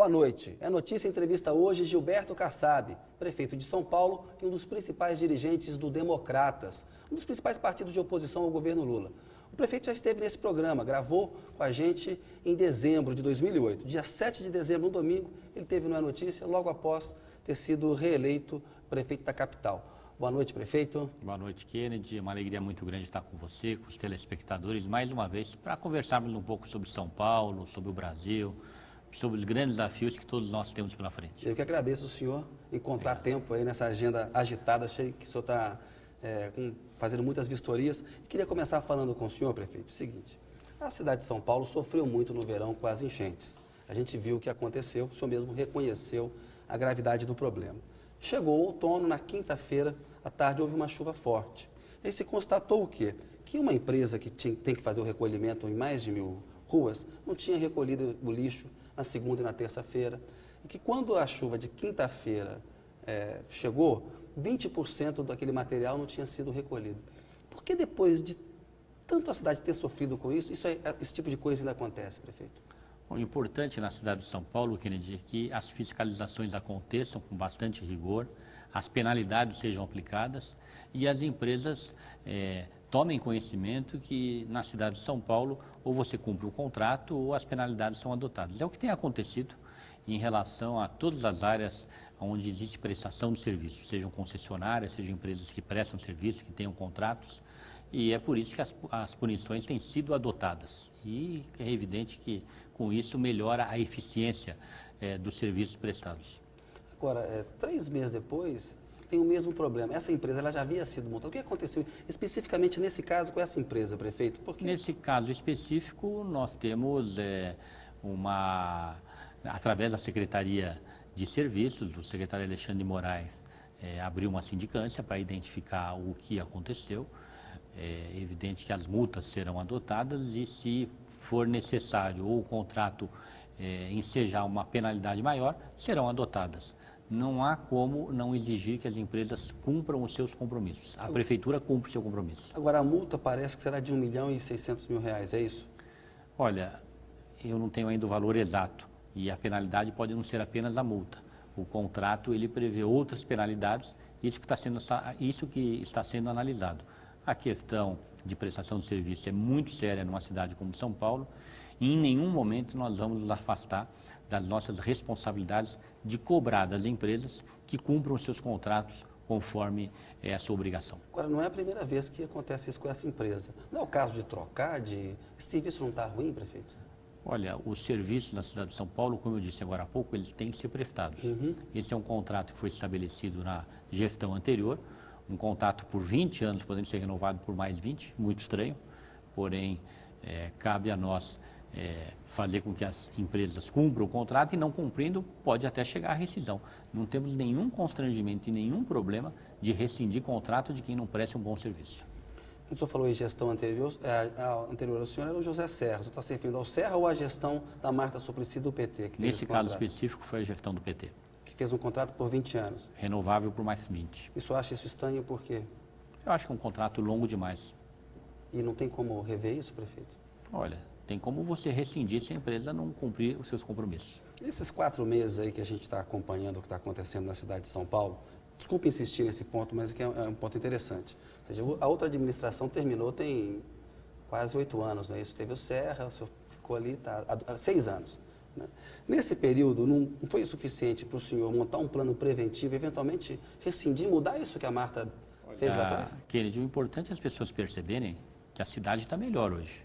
Boa noite. É notícia em entrevista hoje Gilberto Kassab, prefeito de São Paulo e um dos principais dirigentes do Democratas, um dos principais partidos de oposição ao governo Lula. O prefeito já esteve nesse programa, gravou com a gente em dezembro de 2008. Dia 7 de dezembro, um domingo, ele teve no É Notícia, logo após ter sido reeleito prefeito da capital. Boa noite, prefeito. Boa noite, Kennedy. É uma alegria muito grande estar com você, com os telespectadores, mais uma vez, para conversarmos um pouco sobre São Paulo, sobre o Brasil, sobre os grandes desafios que todos nós temos pela frente. Eu que agradeço o senhor encontrar tempo aí nessa agenda agitada, achei que o senhor está fazendo muitas vistorias. Queria começar falando com o senhor, prefeito, o seguinte: a cidade de São Paulo sofreu muito no verão com as enchentes. A gente viu o que aconteceu, o senhor mesmo reconheceu a gravidade do problema. Chegou o outono, na quinta-feira, à tarde, houve uma chuva forte. E se constatou o quê? Que uma empresa que tem que fazer o recolhimento em mais de 1000 ruas não tinha recolhido o lixo na segunda e na terça-feira. E que quando a chuva de quinta-feira chegou, 20% daquele material não tinha sido recolhido. Por que depois de tanto a cidade ter sofrido com isso, esse tipo de coisa ainda acontece, prefeito? O importante na cidade de São Paulo, Kennedy, é que as fiscalizações aconteçam com bastante rigor, as penalidades sejam aplicadas e as empresas tomem conhecimento que na cidade de São Paulo ou você cumpre o contrato ou as penalidades são adotadas. É o que tem acontecido em relação a todas as áreas onde existe prestação de serviço, sejam concessionárias, sejam empresas que prestam serviço, que tenham contratos, e é por isso que as punições têm sido adotadas. E é evidente que com isso melhora a eficiência dos serviços prestados. Agora, 3 meses depois, tem o mesmo problema. Essa empresa ela já havia sido multada. O que aconteceu especificamente nesse caso com essa empresa, prefeito? Por quê? Nesse caso específico, nós temos através da Secretaria de Serviços, o secretário Alexandre de Moraes abriu uma sindicância para identificar o que aconteceu. É evidente que as multas serão adotadas e, se for necessário ou o contrato ensejar uma penalidade maior, serão adotadas. Não há como não exigir que as empresas cumpram os seus compromissos. A prefeitura cumpre o seu compromisso. Agora, a multa parece que será de R$1.600.000, é isso? Olha, eu não tenho ainda o valor exato e a penalidade pode não ser apenas a multa. O contrato ele prevê outras penalidades, isso que está sendo analisado. A questão de prestação de serviço é muito séria numa cidade como São Paulo e em nenhum momento nós vamos nos afastar das nossas responsabilidades de cobrar das empresas que cumpram os seus contratos conforme é a sua obrigação. Agora, não é a primeira vez que acontece isso com essa empresa. Não é o caso de trocar, esse serviço não está ruim, prefeito? Olha, os serviços na cidade de São Paulo, como eu disse agora há pouco, eles têm que ser prestados. Esse é um contrato que foi estabelecido na gestão anterior, um contrato por 20 anos, podendo ser renovado por mais 20, muito estranho, porém cabe a nós fazer com que as empresas cumpram o contrato e, não cumprindo, pode até chegar à rescisão. Não temos nenhum constrangimento e nenhum problema de rescindir contrato de quem não preste um bom serviço. O senhor falou em gestão anterior, anterior ao senhor era o José Serra. O senhor está se referindo ao Serra ou à gestão da Marta Suplicy do PT? Que Nesse caso específico foi a gestão do PT. Que fez um contrato por 20 anos. Renovável por mais 20. E o senhor acha isso estranho por quê? Eu acho que é um contrato longo demais. E não tem como rever isso, prefeito? Olha, tem como você rescindir se a empresa não cumprir os seus compromissos. Esses 4 meses aí que a gente está acompanhando o que está acontecendo na cidade de São Paulo, desculpe insistir nesse ponto, mas é um ponto interessante. Ou seja, a outra administração terminou tem quase 8 anos, não é isso? Teve o Serra, o senhor ficou ali há 6 anos. Né? Nesse período, não foi o suficiente para o senhor montar um plano preventivo, eventualmente rescindir, mudar isso que a Marta fez lá atrás? Kennedy, o importante é as pessoas perceberem que a cidade está melhor hoje.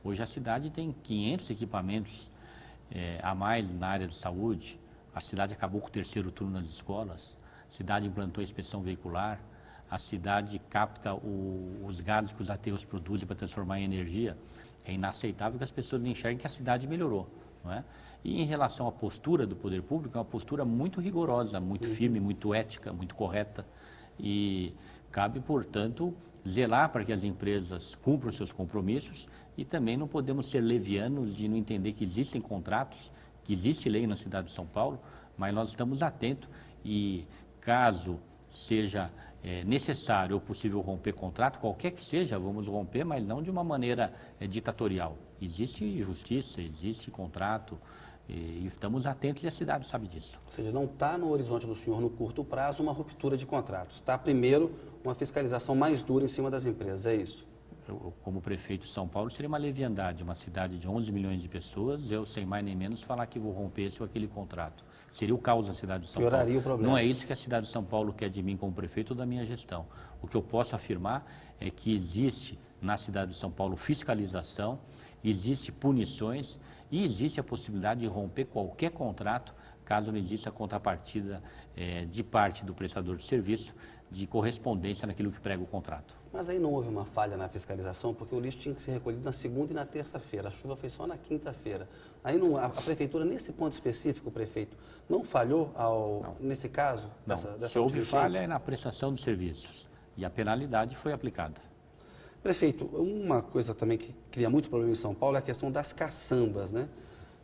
Hoje a cidade tem 500 equipamentos a mais na área de saúde, a cidade acabou com o 3º turno nas escolas, a cidade implantou a inspeção veicular, a cidade capta os gases que os aterros produzem para transformar em energia. É inaceitável que as pessoas não enxerguem que a cidade melhorou. Não é? E em relação à postura do poder público, é uma postura muito rigorosa, muito firme, muito ética, muito correta. E cabe, portanto, zelar para que as empresas cumpram seus compromissos e também não podemos ser levianos de não entender que existem contratos, que existe lei na cidade de São Paulo, mas nós estamos atentos e caso seja necessário ou possível romper contrato, qualquer que seja, vamos romper, mas não de uma maneira ditatorial. Existe justiça, existe contrato, E estamos atentos e a cidade sabe disso. Ou seja, não está no horizonte do senhor, no curto prazo, uma ruptura de contratos. Está, primeiro, uma fiscalização mais dura em cima das empresas, é isso? Eu, como prefeito de São Paulo, seria uma leviandade, uma cidade de 11 milhões de pessoas, eu, sem mais nem menos, falar que vou romper esse ou aquele contrato. Seria o caos da cidade de São Paulo. Pioraria o problema. Não é isso que a cidade de São Paulo quer de mim como prefeito ou da minha gestão. O que eu posso afirmar é que existe na cidade de São Paulo fiscalização, existe punições e existe a possibilidade de romper qualquer contrato, caso não exista a contrapartida de parte do prestador de serviço, de correspondência naquilo que prega o contrato. Mas aí não houve uma falha na fiscalização, porque o lixo tinha que ser recolhido na segunda e na terça-feira. A chuva foi só na quinta-feira. Aí não, a prefeitura, nesse ponto específico, o prefeito, não falhou nesse caso? Não, Dessa se houve urgente? falha é na prestação de serviços e a penalidade foi aplicada. Prefeito, uma coisa também que cria muito problema em São Paulo é a questão das caçambas, né?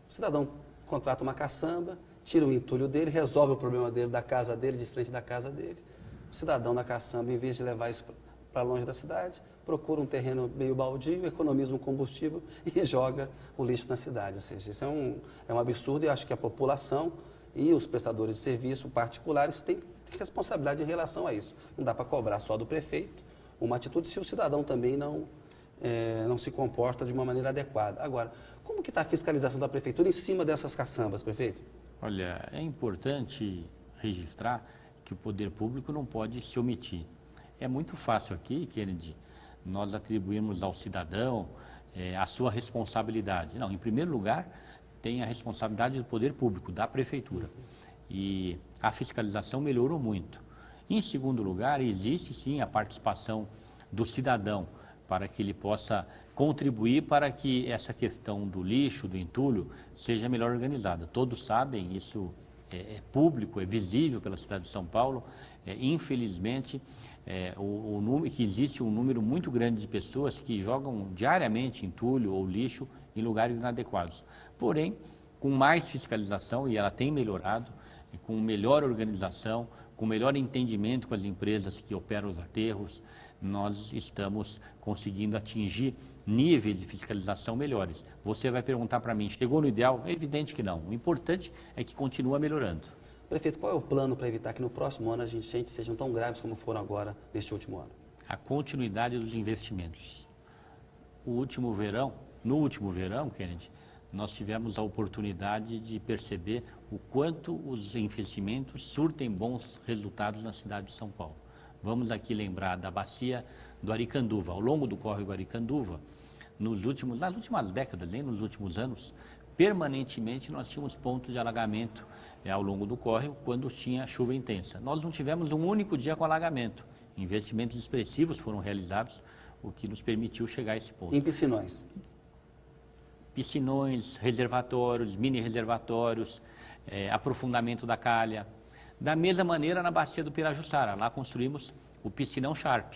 O cidadão contrata uma caçamba, tira o entulho dele, resolve o problema dele, da casa dele, de frente da casa dele. O cidadão da caçamba, em vez de levar isso para longe da cidade, procura um terreno meio baldio, economiza um combustível e joga o lixo na cidade. Ou seja, isso é um absurdo e acho que a população e os prestadores de serviço particulares têm responsabilidade em relação a isso. Não dá para cobrar só do prefeito uma atitude se o cidadão também não se comporta de uma maneira adequada. Agora, como que está a fiscalização da prefeitura em cima dessas caçambas, prefeito? Olha, é importante registrar que o poder público não pode se omitir. É muito fácil aqui, Kennedy, nós atribuímos ao cidadão a sua responsabilidade. Não, em primeiro lugar, tem a responsabilidade do poder público, da prefeitura. E a fiscalização melhorou muito. Em segundo lugar, existe sim a participação do cidadão para que ele possa contribuir para que essa questão do lixo, do entulho, seja melhor organizada. Todos sabem, isso é público, é visível pela cidade de São Paulo. Infelizmente, que existe um número muito grande de pessoas que jogam diariamente entulho ou lixo em lugares inadequados. Porém, com mais fiscalização, e ela tem melhorado, com melhor organização, com melhor entendimento com as empresas que operam os aterros, nós estamos conseguindo atingir níveis de fiscalização melhores. Você vai perguntar para mim, chegou no ideal? É evidente que não. O importante é que continua melhorando. Prefeito, qual é o plano para evitar que no próximo ano as enchentes sejam tão graves como foram agora, neste último ano? A continuidade dos investimentos. No último verão, Kennedy, nós tivemos a oportunidade de perceber o quanto os investimentos surtem bons resultados na cidade de São Paulo. Vamos aqui lembrar da bacia do Aricanduva. Ao longo do córrego Aricanduva, nas últimas décadas, nem nos últimos anos, permanentemente nós tínhamos pontos de alagamento ao longo do córrego quando tinha chuva intensa. Nós não tivemos um único dia com alagamento. Investimentos expressivos foram realizados, o que nos permitiu chegar a esse ponto. Em piscinões? Piscinões, reservatórios, mini-reservatórios, aprofundamento da calha. Da mesma maneira, na bacia do Pirajussara, lá construímos o piscinão Sharp.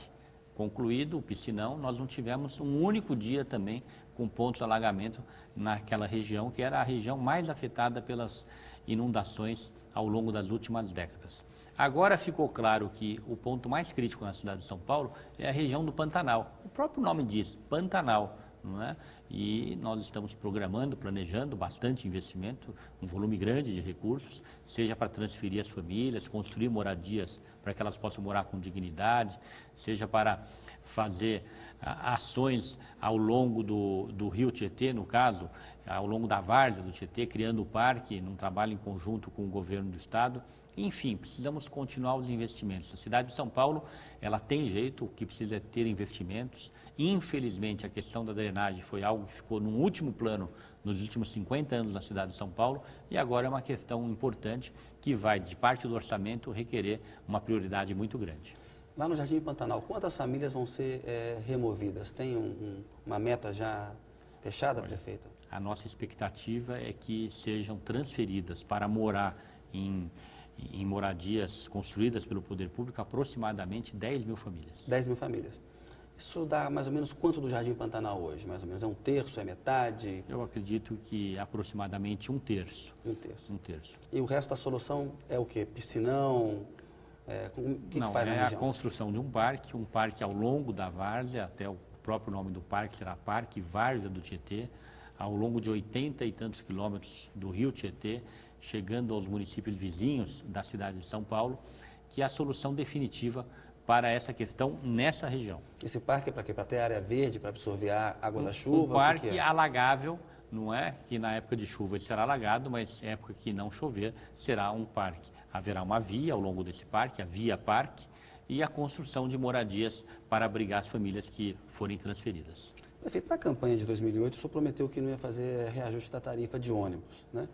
Concluído o piscinão, nós não tivemos um único dia também com pontos de alagamento naquela região, que era a região mais afetada pelas inundações ao longo das últimas décadas. Agora ficou claro que o ponto mais crítico na cidade de São Paulo é a região do Pantanal. O próprio nome diz, Pantanal. Não é? E nós estamos programando, planejando bastante investimento, um volume grande de recursos, seja para transferir as famílias, construir moradias para que elas possam morar com dignidade, seja para fazer ações ao longo do rio Tietê, no caso, ao longo da várzea do Tietê, criando o parque, num trabalho em conjunto com o governo do estado. Enfim, precisamos continuar os investimentos. A cidade de São Paulo, ela tem jeito, o que precisa é ter investimentos. Infelizmente, a questão da drenagem foi algo que ficou no último plano nos últimos 50 anos na cidade de São Paulo e agora é uma questão importante que vai, de parte do orçamento, requerer uma prioridade muito grande. Lá no Jardim Pantanal, quantas famílias vão ser removidas? Tem uma meta já fechada, prefeita? A nossa expectativa é que sejam transferidas para morar em moradias construídas pelo poder público aproximadamente 10 mil famílias. 10 mil famílias. Isso dá mais ou menos quanto do Jardim Pantanal hoje? Mais ou menos é um terço, é metade? Eu acredito que aproximadamente um terço. Um terço. Um terço. E o resto da solução é o quê? Piscinão? O que Não, faz na região? É a construção de um parque ao longo da várzea, até o próprio nome do parque será Parque Várzea do Tietê. ao longo de 80 e tantos quilômetros do Rio Tietê, chegando aos municípios vizinhos da cidade de São Paulo, que é a solução definitiva para essa questão nessa região. Esse parque é para quê? Para ter área verde, para absorver a água da chuva? Um parque alagável, não é que na época de chuva ele será alagado, mas época que não chover será um parque. Haverá uma via ao longo desse parque, a Via Parque, e a construção de moradias para abrigar as famílias que forem transferidas. Prefeito, na campanha de 2008, o senhor prometeu que não ia fazer reajuste da tarifa de ônibus, né?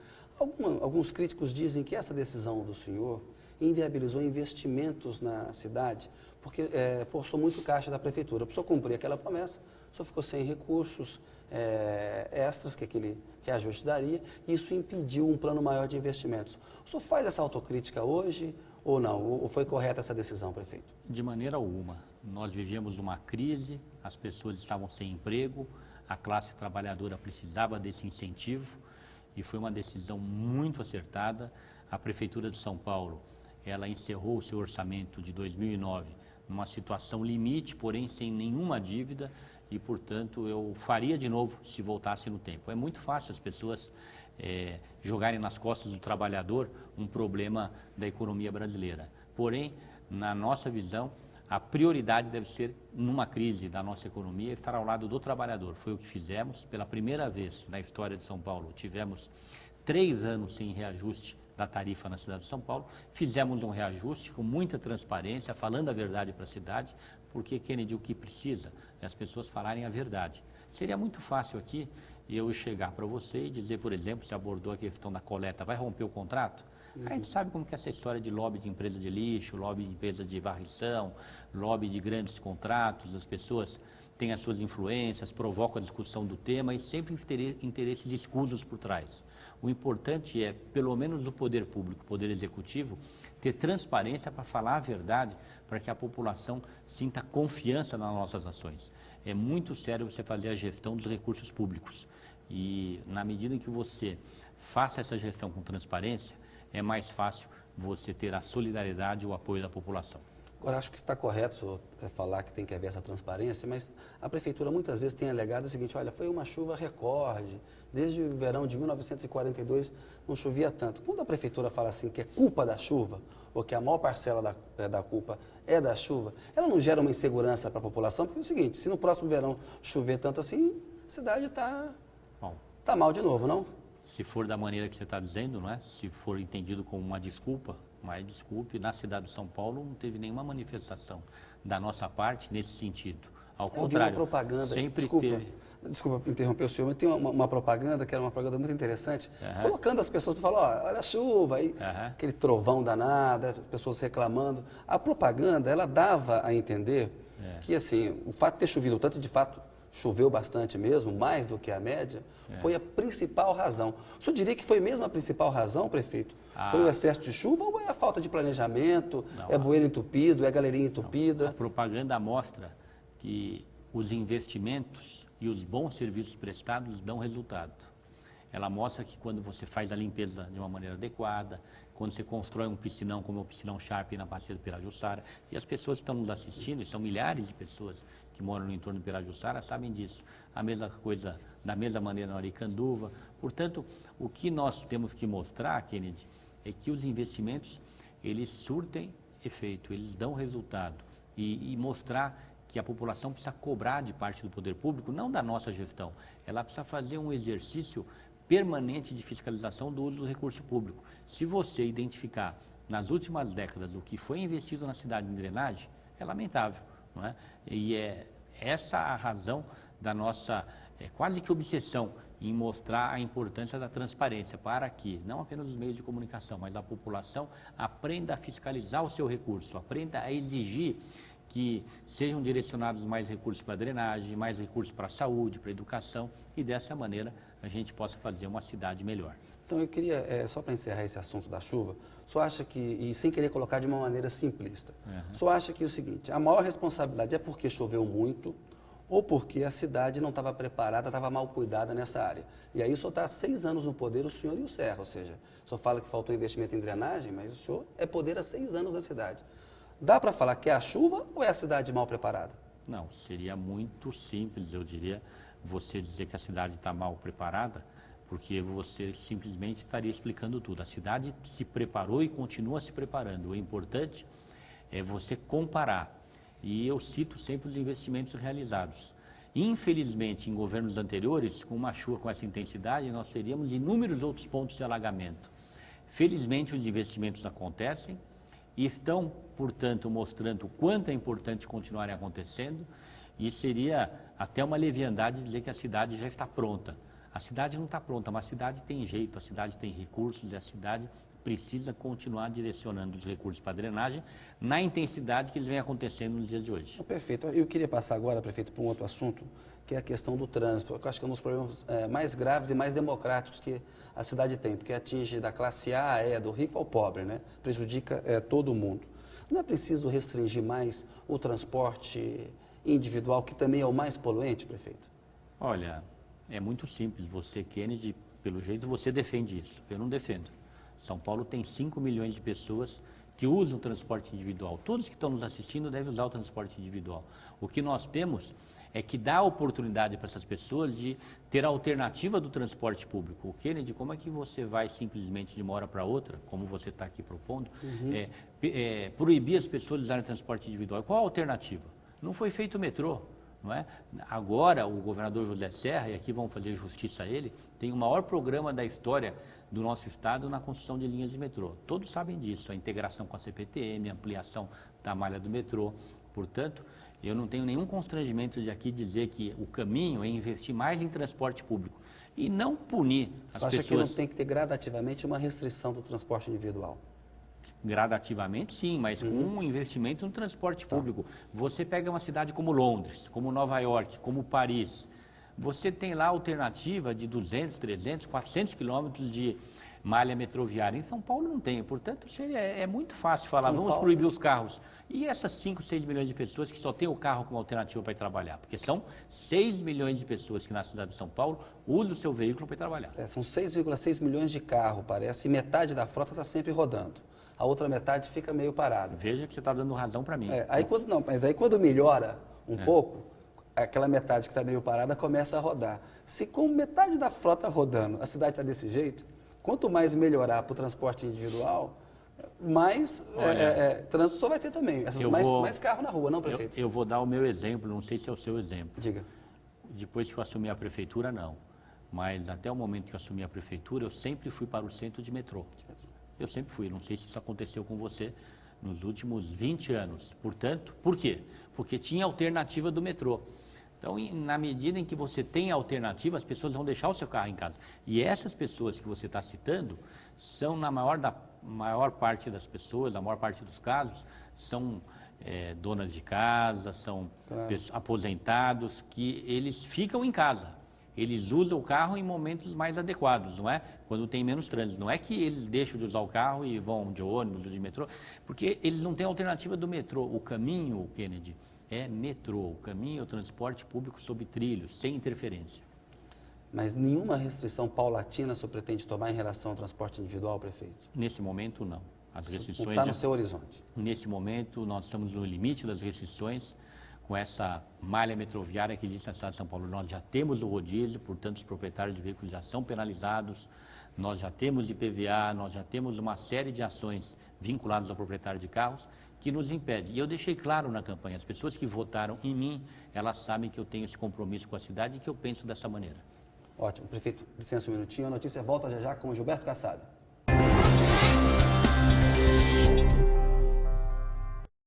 Alguns críticos dizem que essa decisão do senhor inviabilizou investimentos na cidade, porque forçou muito o caixa da prefeitura. Para o senhor cumprir aquela promessa, o senhor ficou sem recursos extras que aquele reajuste daria, e isso impediu um plano maior de investimentos. O senhor faz essa autocrítica hoje ou não? Ou foi correta essa decisão, prefeito? De maneira alguma. Nós vivíamos uma crise, as pessoas estavam sem emprego, a classe trabalhadora precisava desse incentivo, e foi uma decisão muito acertada. A Prefeitura de São Paulo, ela encerrou o seu orçamento de 2009 numa situação limite, porém sem nenhuma dívida, e, portanto, eu faria de novo se voltasse no tempo. É muito fácil as pessoas jogarem nas costas do trabalhador um problema da economia brasileira. Porém, na nossa visão, a prioridade deve ser, numa crise da nossa economia, estar ao lado do trabalhador. Foi o que fizemos. Pela primeira vez na história de São Paulo, tivemos 3 anos sem reajuste da tarifa na cidade de São Paulo. Fizemos um reajuste com muita transparência, falando a verdade para a cidade, porque, Kennedy, o que precisa é as pessoas falarem a verdade. Seria muito fácil aqui eu chegar para você e dizer, por exemplo, se abordou a questão da coleta, vai romper o contrato? A gente sabe como que é essa história de lobby de empresa de lixo, lobby de empresa de varrição, lobby de grandes contratos, as pessoas têm as suas influências, provocam a discussão do tema e sempre interesses escusos por trás. O importante é, pelo menos o poder público, o poder executivo, ter transparência para falar a verdade, para que a população sinta confiança nas nossas ações. É muito sério você fazer a gestão dos recursos públicos. E na medida em que você faça essa gestão com transparência, é mais fácil você ter a solidariedade e o apoio da população. Agora, acho que está correto o senhor falar que tem que haver essa transparência, mas a prefeitura muitas vezes tem alegado o seguinte: olha, foi uma chuva recorde, desde o verão de 1942 não chovia tanto. Quando a prefeitura fala assim que é culpa da chuva, ou que a maior parcela da culpa é da chuva, ela não gera uma insegurança para a população? Porque é o seguinte, se no próximo verão chover tanto assim, a cidade está mal de novo, não? Se for da maneira que você está dizendo, não é? Se for entendido como uma desculpa, mas desculpe, na cidade de São Paulo não teve nenhuma manifestação da nossa parte nesse sentido. Ao contrário, uma propaganda, sempre teve... Desculpa interromper o senhor, mas tem uma propaganda que era uma propaganda muito interessante, colocando as pessoas para falar, olha a chuva, aí, aquele trovão danado, as pessoas reclamando. A propaganda, ela dava a entender que, assim, o fato de ter chovido tanto, de fato, choveu bastante mesmo, mais do que a média, foi a principal razão. O senhor diria que foi mesmo a principal razão, prefeito? Foi o excesso de chuva ou é a falta de planejamento, é bueiro entupido, é galeria entupida? A propaganda mostra que os investimentos e os bons serviços prestados dão resultado. Ela mostra que quando você faz a limpeza de uma maneira adequada, quando você constrói um piscinão como o piscinão Sharp na Bacia do Pirajussara, e as pessoas que estão nos assistindo, e são milhares de pessoas que moram no entorno do Pirajussara, sabem disso. A mesma coisa, da mesma maneira na Aricanduva. Portanto, o que nós temos que mostrar, Kennedy, é que os investimentos, eles surtem efeito, eles dão resultado. E mostrar que a população precisa cobrar de parte do poder público, não da nossa gestão, ela precisa fazer um exercício permanente de fiscalização do uso do recurso público. Se você identificar nas últimas décadas o que foi investido na cidade em drenagem, é lamentável, não é? E é essa a razão da nossa quase que obsessão em mostrar a importância da transparência para que, não apenas os meios de comunicação, mas a população aprenda a fiscalizar o seu recurso, aprenda a exigir que sejam direcionados mais recursos para a drenagem, mais recursos para a saúde, para a educação, e dessa maneira a gente possa fazer uma cidade melhor. Então eu queria, só para encerrar esse assunto da chuva, só acha que, e sem querer colocar de uma maneira simplista, só acha que é o seguinte: a maior responsabilidade é porque choveu muito ou porque a cidade não estava preparada, estava mal cuidada nessa área. E aí o senhor está há 6 anos no poder, o senhor e o Serra, ou seja, o senhor fala que faltou investimento em drenagem, mas o senhor é poder há 6 anos na cidade. Dá para falar que é a chuva ou é a cidade mal preparada? Não, seria muito simples, eu diria, você dizer que a cidade está mal preparada, porque você simplesmente estaria explicando tudo. A cidade se preparou e continua se preparando. O importante é você comparar. E eu cito sempre os investimentos realizados. Infelizmente, em governos anteriores, com uma chuva com essa intensidade, nós teríamos inúmeros outros pontos de alagamento. Felizmente, os investimentos acontecem e estão, portanto, mostrando o quanto é importante continuarem acontecendo, e seria até uma leviandade dizer que a cidade já está pronta. A cidade não está pronta, mas a cidade tem jeito, a cidade tem recursos e a cidade precisa continuar direcionando os recursos para a drenagem na intensidade que eles vêm acontecendo nos dias de hoje. Perfeito. Eu queria passar agora, prefeito, para um outro assunto, que é a questão do trânsito. Eu acho que é um dos problemas mais graves e mais democráticos que a cidade tem, porque atinge da classe A, do rico ao pobre, né? Prejudica todo mundo. Não é preciso restringir mais o transporte individual, que também é o mais poluente, prefeito? Olha, é muito simples. Você, Kennedy, pelo jeito você defende isso. Eu não defendo. São Paulo tem 5 milhões de pessoas que usam o transporte individual. Todos que estão nos assistindo devem usar o transporte individual. O que nós temos é que dá oportunidade para essas pessoas de ter a alternativa do transporte público. O Kennedy, como é que você vai simplesmente de uma hora para outra, como você está aqui propondo, proibir as pessoas de usarem o transporte individual? Qual a alternativa? Não foi feito o metrô. Não é? Agora, o governador José Serra, e aqui vamos fazer justiça a ele, tem o maior programa da história do nosso estado na construção de linhas de metrô. Todos sabem disso, a integração com a CPTM, a ampliação da malha do metrô. Portanto, eu não tenho nenhum constrangimento de aqui dizer que o caminho é investir mais em transporte público e não punir as pessoas. Você acha que não tem que ter gradativamente uma restrição do transporte individual? Gradativamente, sim, mas com um investimento no transporte público. Você pega uma cidade como Londres, como Nova York, como Paris, você tem lá alternativa de 200, 300, 400 quilômetros de malha metroviária. Em São Paulo não tem, portanto, é muito fácil falar, vamos proibir os carros. E essas 5, 6 milhões de pessoas que só têm o carro como alternativa para ir trabalhar? Porque são 6 milhões de pessoas que na cidade de São Paulo usam o seu veículo para ir trabalhar. São 6,6 milhões de carros, parece, e metade da frota está sempre rodando. A outra metade fica meio parada. Veja que você está dando razão para mim. Mas aí quando melhora um pouco, aquela metade que está meio parada começa a rodar. Se com metade da frota rodando, a cidade está desse jeito, quanto mais melhorar para o transporte individual, mais trânsito só vai ter também. Mais carro na rua, não, prefeito? Eu vou dar o meu exemplo, não sei se é o seu exemplo. Diga. Depois que eu assumi a prefeitura, não. Mas até o momento que eu assumi a prefeitura, eu sempre fui para o centro de metrô. Eu sempre fui, não sei se isso aconteceu com você nos últimos 20 anos. Portanto, por quê? Porque tinha alternativa do metrô. Então, na medida em que você tem alternativa, as pessoas vão deixar o seu carro em casa. E essas pessoas que você está citando são, na maior parte das pessoas, na maior parte dos casos, são donas de casa, são aposentados, que eles ficam em casa. Eles usam o carro em momentos mais adequados, não é? Quando tem menos trânsito. Não é que eles deixam de usar o carro e vão de ônibus, de metrô, porque eles não têm alternativa do metrô. O caminho, Kennedy, é metrô. O caminho é o transporte público sob trilhos, sem interferência. Mas nenhuma restrição paulatina o senhor pretende tomar em relação ao transporte individual, prefeito? Nesse momento, não. As restrições... Está no seu horizonte? Nesse momento, nós estamos no limite das restrições. Com essa malha metroviária que existe na cidade de São Paulo, nós já temos o rodízio, portanto os proprietários de veículos já são penalizados, nós já temos IPVA, nós já temos uma série de ações vinculadas ao proprietário de carros que nos impede. E eu deixei claro na campanha, as pessoas que votaram em mim, elas sabem que eu tenho esse compromisso com a cidade e que eu penso dessa maneira. Ótimo. Prefeito, licença um minutinho, a notícia volta já com o Gilberto Kassab.